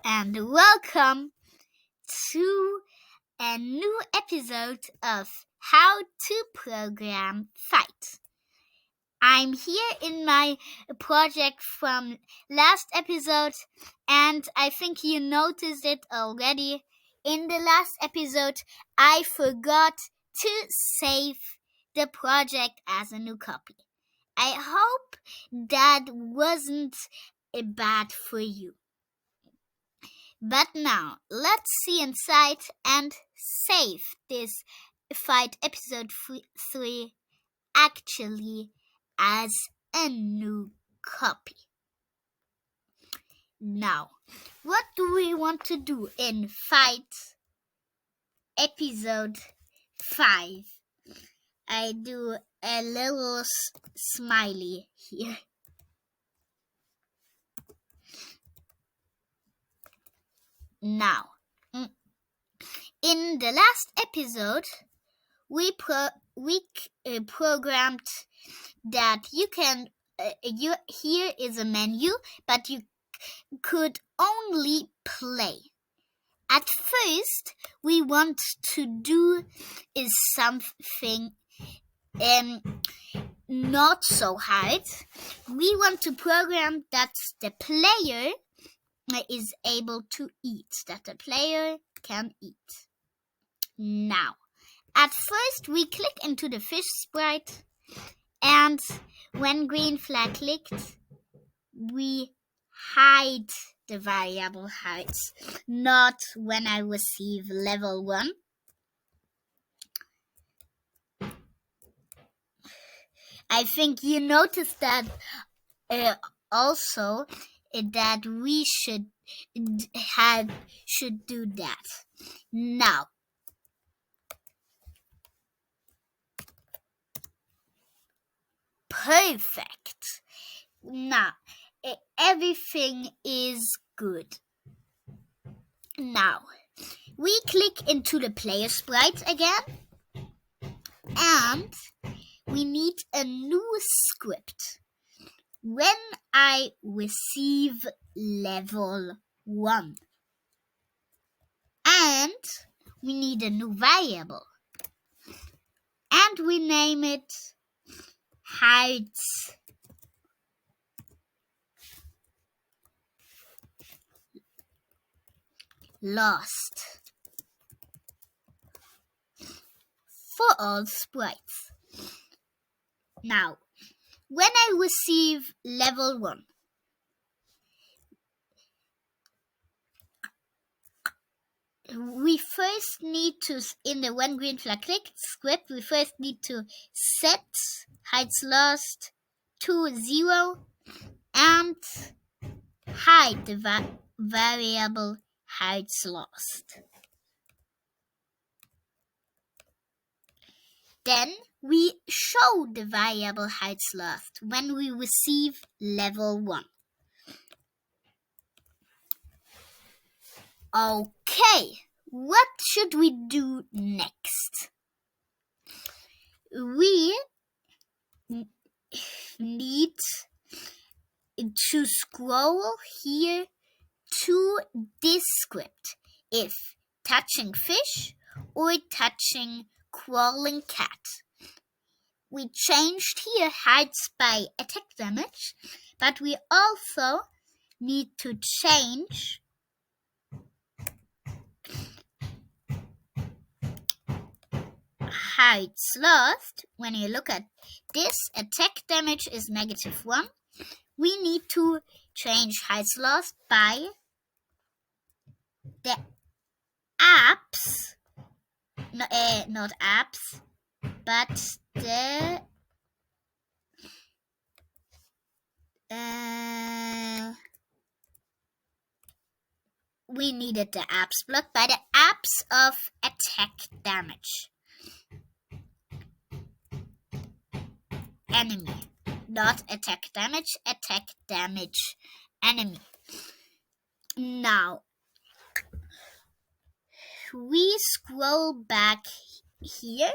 and welcome to a new episode of How to Program Fight. I'm here in my project from last episode, and I think you noticed it already. In the last episode, I forgot to save the project as a new copy. I hope that wasn't bad for you. But now, let's see inside and save this fight episode 3 actually as a new copy. Now, what do we want to do in fight episode 5? I do a little smiley here. Now, in the last episode, we programmed that you can. Here is a menu, but you could only play. At first, we want to do is something not so hard. We want to program that the player is able to eat, that the player can eat. Now, at first we click into the fish sprite, and when green flag clicked, we hide the variable heights, not when I receive level 1. I think you noticed that also that we should do that. Now, perfect. Now, everything is good. Now, we click into the player sprite again, and we need a new script. When I receive level 1, and we need a new variable, and we name it heights lost for all sprites. Now, when I receive level 1, we first need to, in the when green flag clicked script, we first need to set heights lost to 0 and hide the variable heights lost. Then we show the variable heights lost when we receive level 1. Okay, what should we do next? We need to scroll here to this script if touching fish or touching crawling cat. We changed here heights by attack damage, but we also need to change heights lost. When you look at this, attack damage is -1. We need to change heights lost by the apps, not apps, but the we needed the apps block by the apps of attack damage. Enemy, not attack damage enemy. Now, we scroll back here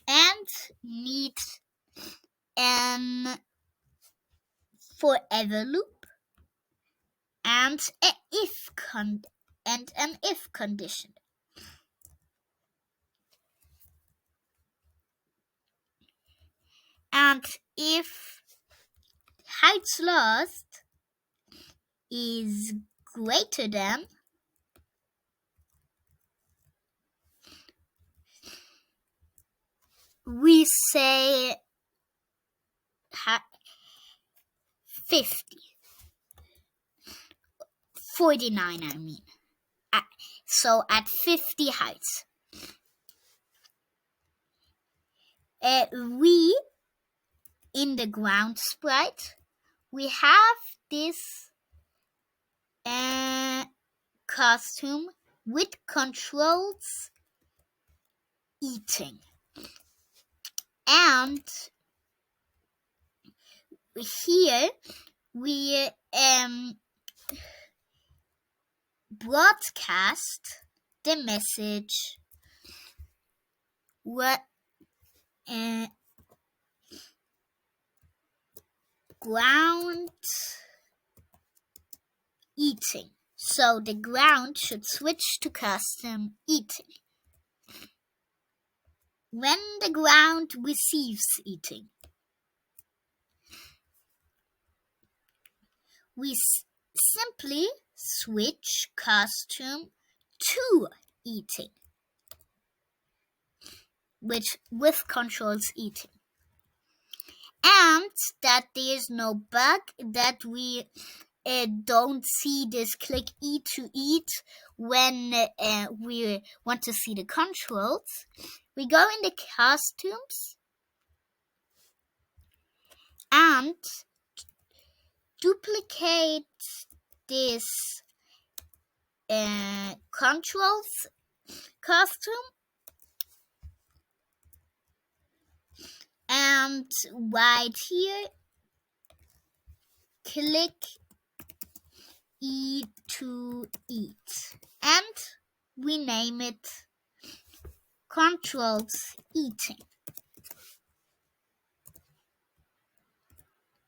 and need an forever loop and an if condition. And if heights lost is greater than we say 50. 49, I mean. So at 50 heights. We, in the ground sprite, we have this costume with controls eating. And here we broadcast the message what ground eating. So the ground should switch to custom eating. When the ground receives eating, we simply switch custom to eating, with controls eating. And that there is no bug, that we don't see this click E to eat when we want to see the controls. We go in the costumes and duplicate this controls costume, and right here click E to eat, and we name it controls eating.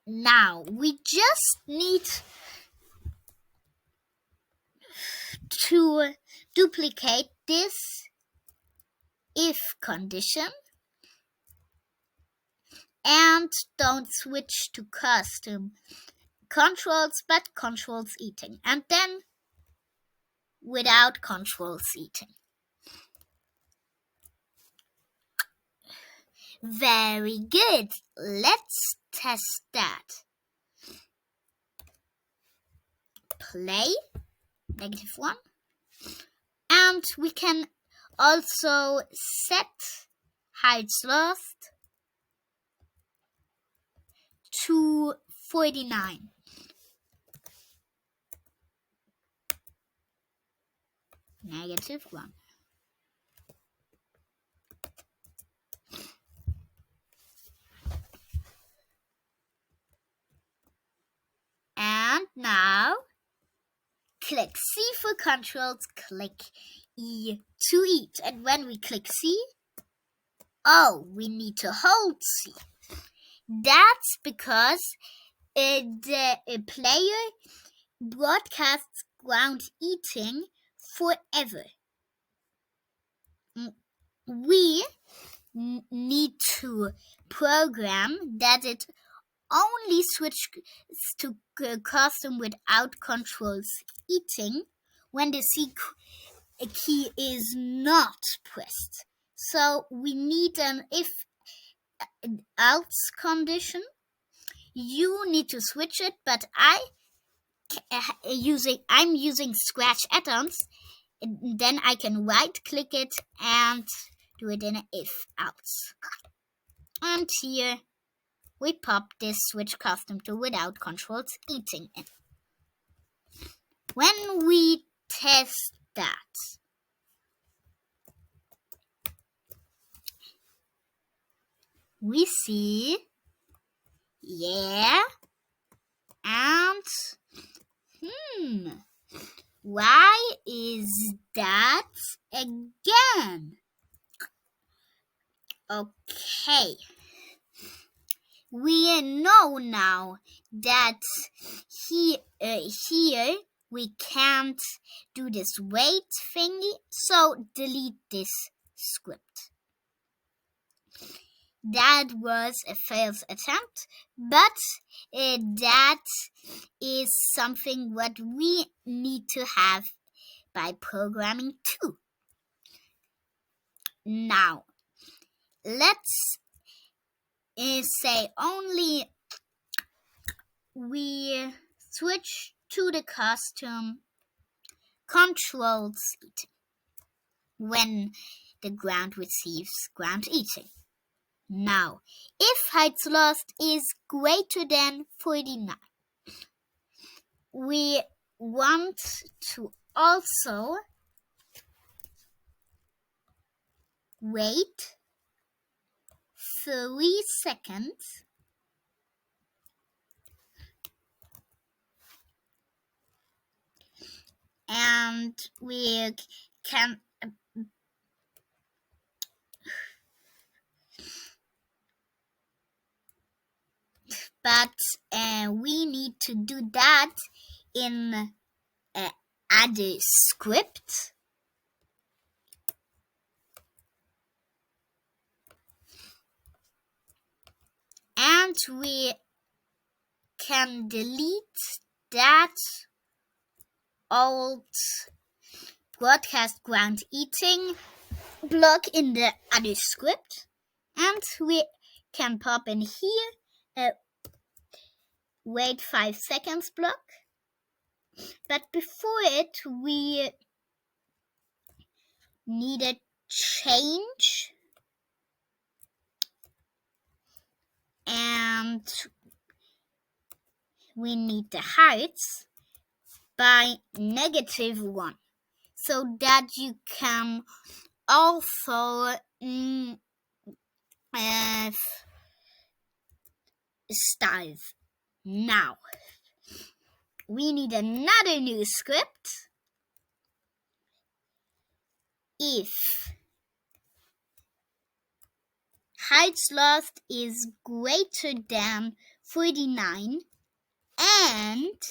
Now we just need to duplicate this if condition and don't switch to custom controls but controls eating, and then without controls eating. Very good. Let's test that. Play -1, and we can also set heights lost to 49. -1. And now click C for controls, click E to eat. And when we click C, we need to hold C. That's because the player broadcasts ground eating forever. We need to program that it only switches to custom without controls eating when the C key is not pressed. So we need an if else condition. You need to switch it, but I'm using Scratch add-ons. Then I can right click it and do it in an if else. And here we pop this switch custom to without controls eating in. When we test that, we see, and why is that again? Okay. We know now that here we can't do this wait thingy, so delete this script. That was a failed attempt, but that is something what we need to have by programming too. Now, let's say only we switch to the costume controlled eating when the ground receives ground eating. Now, if heights lost is greater than 49, we want to also wait 3 seconds and we can but we need to do that in other script. And we can delete that old broadcast ground eating block in the other script. And we can pop in here a wait 5 seconds block. But before it, we need a change. And we need the heights by -1 so that you can also style. Now, we need another new script. If heights lost is greater than 49 and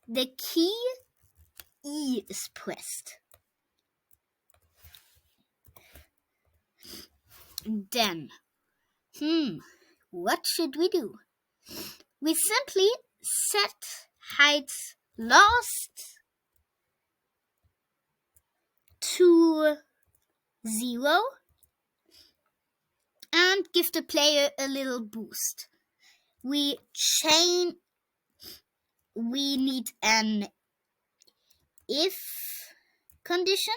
the key E is pressed, then what should we do? We simply set heights lost to 0 and give the player a little boost. We need an if condition,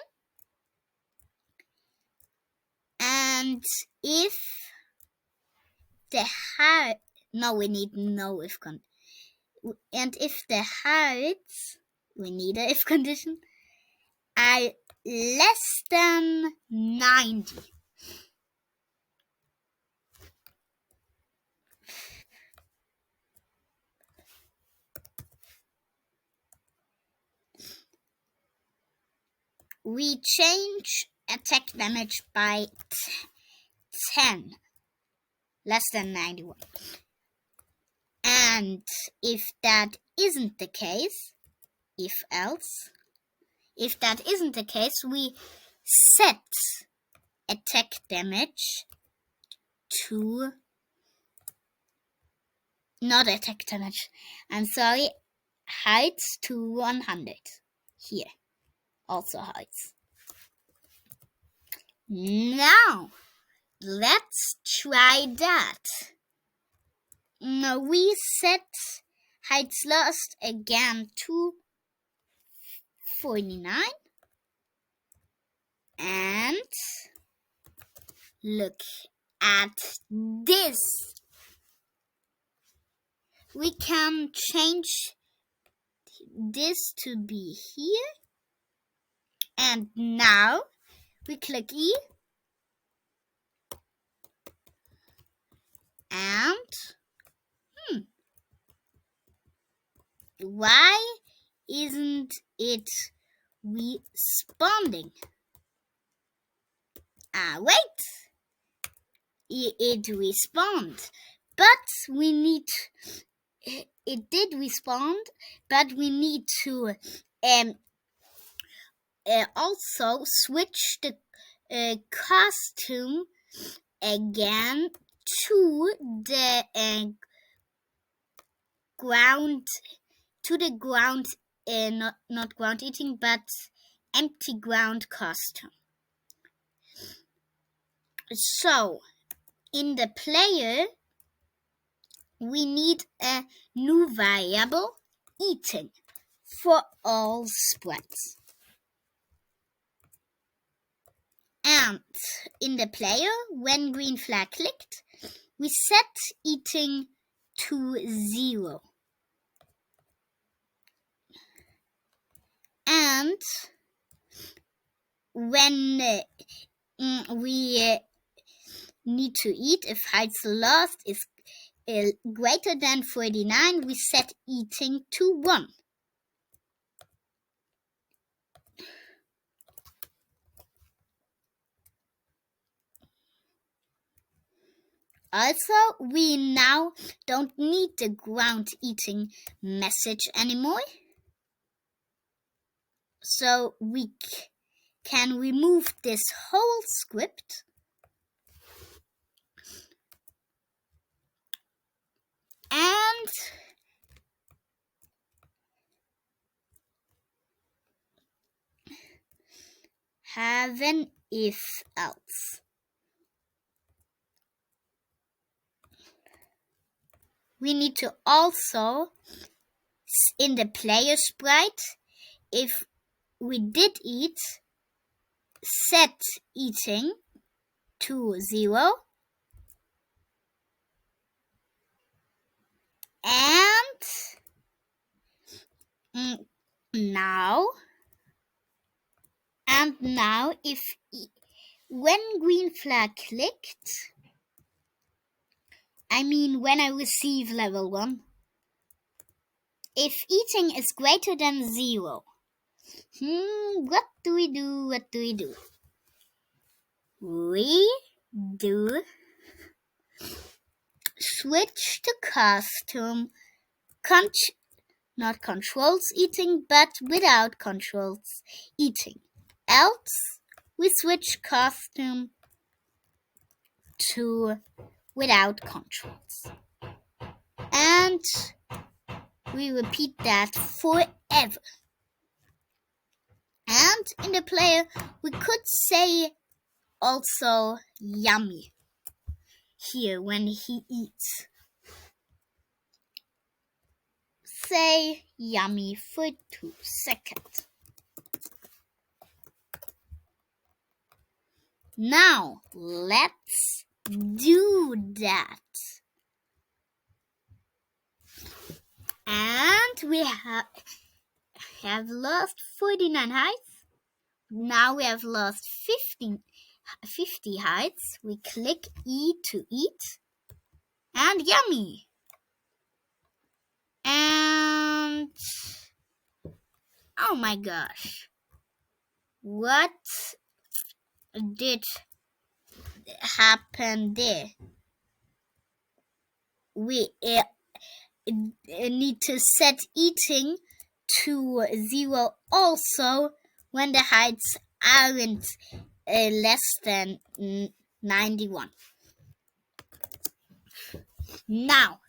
and if the height, we need no if condition, and if the heights, we need a if condition, are less than 90. We change attack damage by 10, less than 91. And if that isn't the case, if that isn't the case, we set attack damage to, not attack damage, I'm sorry, heights to 100. Here, also heights. Now, let's try that. Now we set heights lost again to 49. And look at this. We can change this to be here. And now we click E. And why isn't it responding? Wait. It responds. But we need it did respond, but we need to also switch the costume again to the ground, not ground eating, but empty ground costume. So in the player, we need a new variable, eating, for all sprites. And in the player, when green flag clicked, we set eating to 0. And when we need to eat, if heights lost is greater than 49, we set eating to 1. Also, we now don't need the ground eating message anymore. So we can remove this whole script and have an if else. We need to also, in the player sprite, if we did eat, set eating to 0. And now if when green flag clicked, when I receive level 1, if eating is greater than 0, what do we do? We do switch to costume, not controls eating, but without controls eating. Else, we switch costume to without controls. And we repeat that forever. And in the player, we could say also yummy here when he eats. Say yummy for 2 seconds. Now let's do that. And we have lost 49 heights. Now we have lost 50 heights. We click E to eat. And yummy. And oh my gosh. What did happen there? We need to set eating to 0 also when the heights aren't less than 91. Now,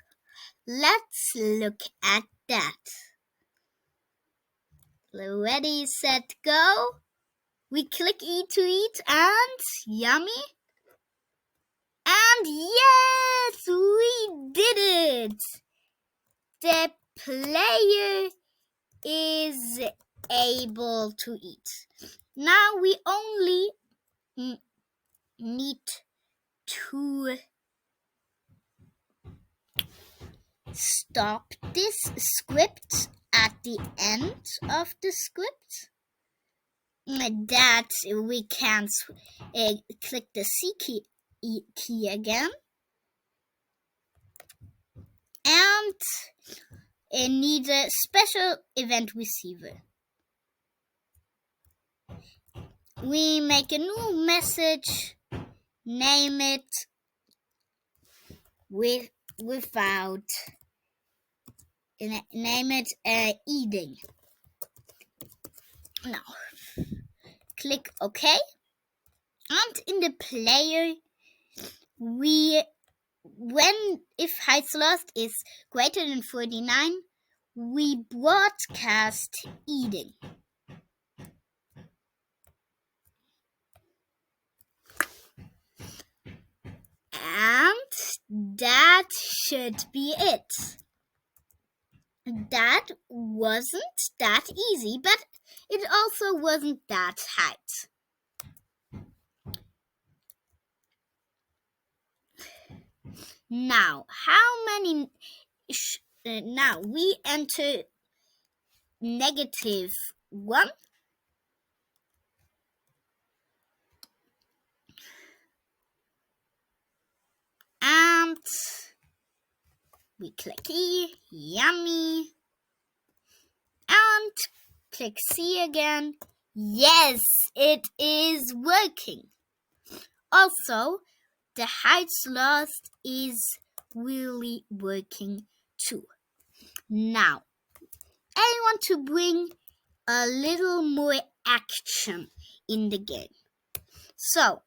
let's look at that. Ready, set, go. We click E to eat and yummy. And yes, we did it! The player is able to eat. Now we only need to stop this script at the end of the script. That we can click the C key again. And need a special event receiver. We make a new message, name it without name it eating. Now, click OK. And in the player, if height lost is greater than 49, we broadcast eating. And that should be it. That wasn't that easy, but it also wasn't that hard. Now, now we enter -1. And we click E, yummy. And click C again. Yes, it is working. Also, the height lost is really working too. Now, I want to bring a little more action in the game. So,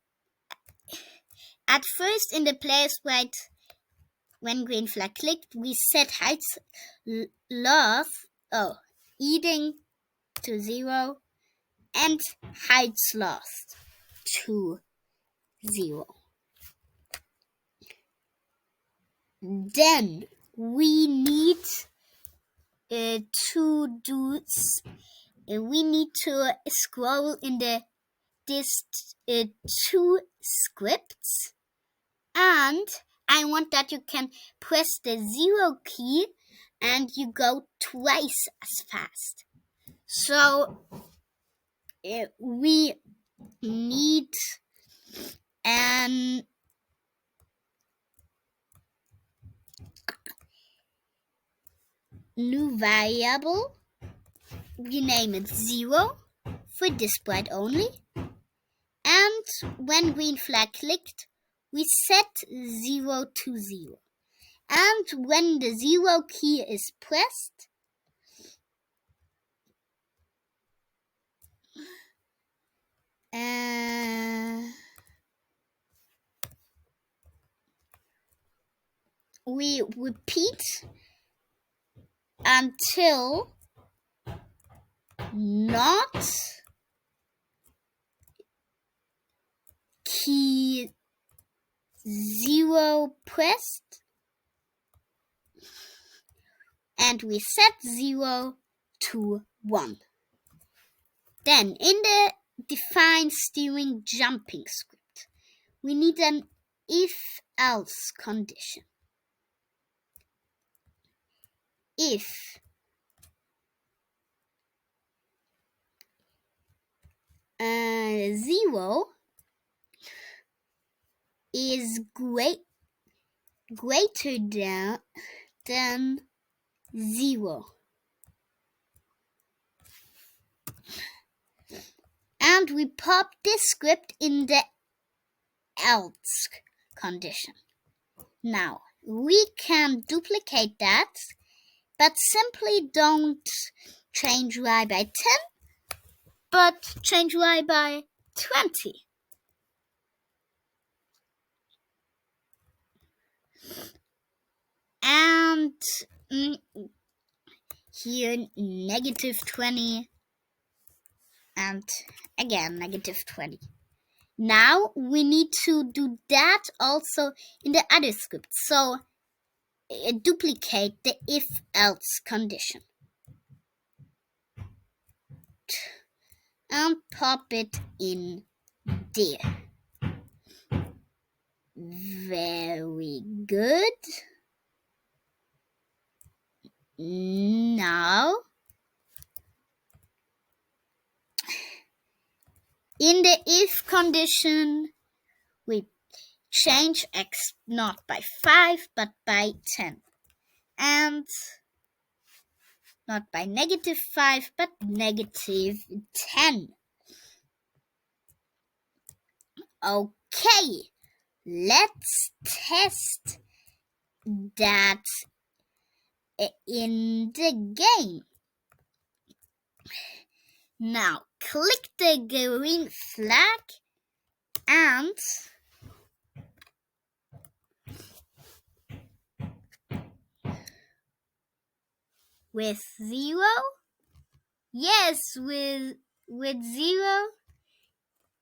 at first in the player sprite, when green flag clicked, we set height lost, eating to 0 and height lost to 0. Then we need to scroll in these 2 scripts, and I want that you can press the 0 key and you go twice as fast. So we need an new variable. We name it 0 for this sprite only. And when green flag clicked, we set 0 to 0. And when the 0 key is pressed, we repeat until not key 0 pressed, and we set 0 to 1. Then in the define steering jumping script, we need an if-else condition. If zero is greater than 0, and we pop this script in the else condition. Now we can duplicate that, but simply don't change y by 10, but change y by 20. And here -20 and again -20. Now we need to do that also in the other script. So duplicate the if-else condition and pop it in there. Very good. Now, in the if condition, we change x not by 5 but by 10, and not by -5 but -10. Okay, let's test that in the game. Now click the green flag and with 0, yes, with 0,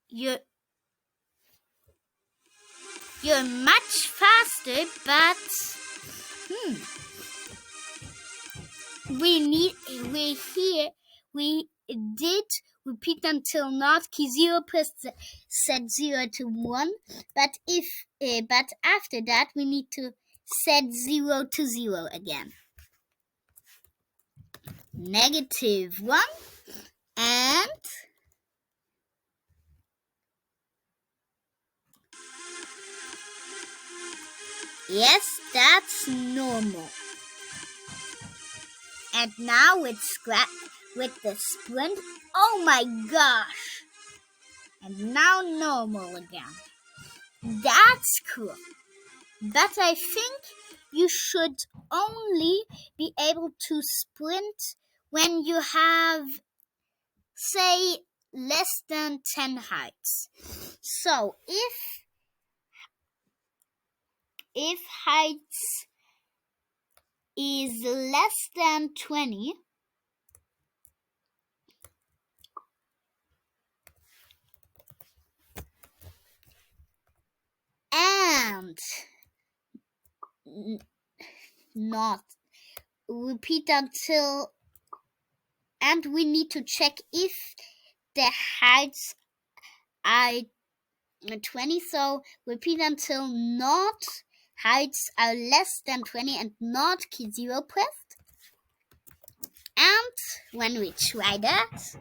you're much faster, but we did repeat until not key 0 plus set 0 to 1, but after that we need to set 0 to 0 again. -1 and yes, that's normal. And now with the sprint, oh my gosh! And now normal again. That's cool. But I think you should only be able to sprint when you have, say, less than 10 heights. So if heights is less than 20, and not repeat until, and we need to check if the heights are 20, so repeat until not heights are less than 20 and not key 0 pressed. And when we try that,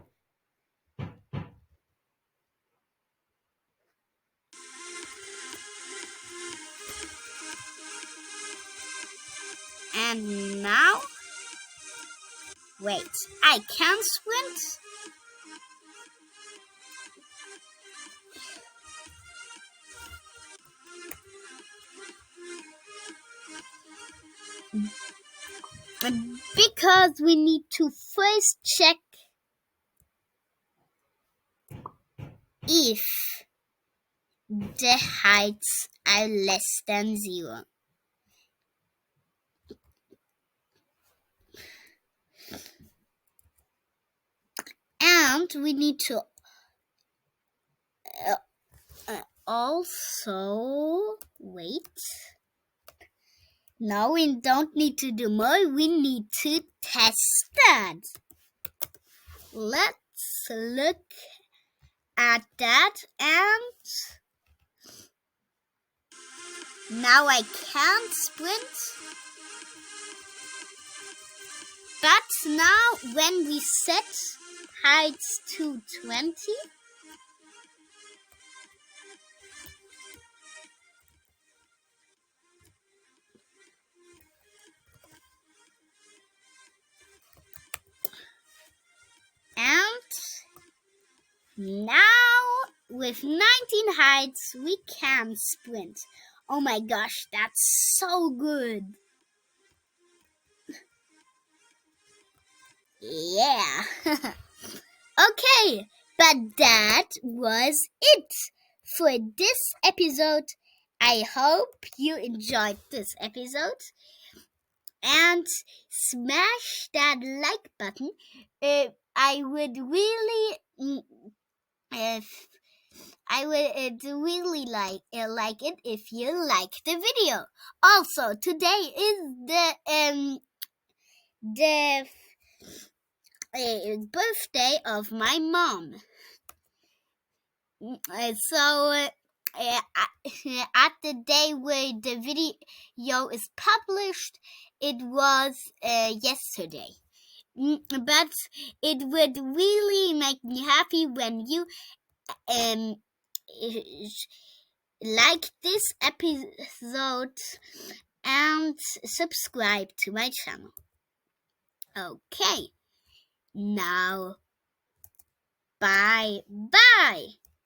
and now, wait, I can sprint? Because we need to first check if the heights are less than 0. And we need to also wait. No, we don't need to do more. We need to test that. Let's look at that, and now I can't sprint. But now when we set heights to 20, and now with 19 heights we can sprint. Oh my gosh, that's so good. Yeah. Okay, but that was it for this episode. I hope you enjoyed this episode. And smash that like button. I would really like it if you like the video. Also, today is the birthday of my mom. So at the day where the video is published, it was yesterday. But it would really make me happy when you like this episode and subscribe to my channel. Okay, now bye.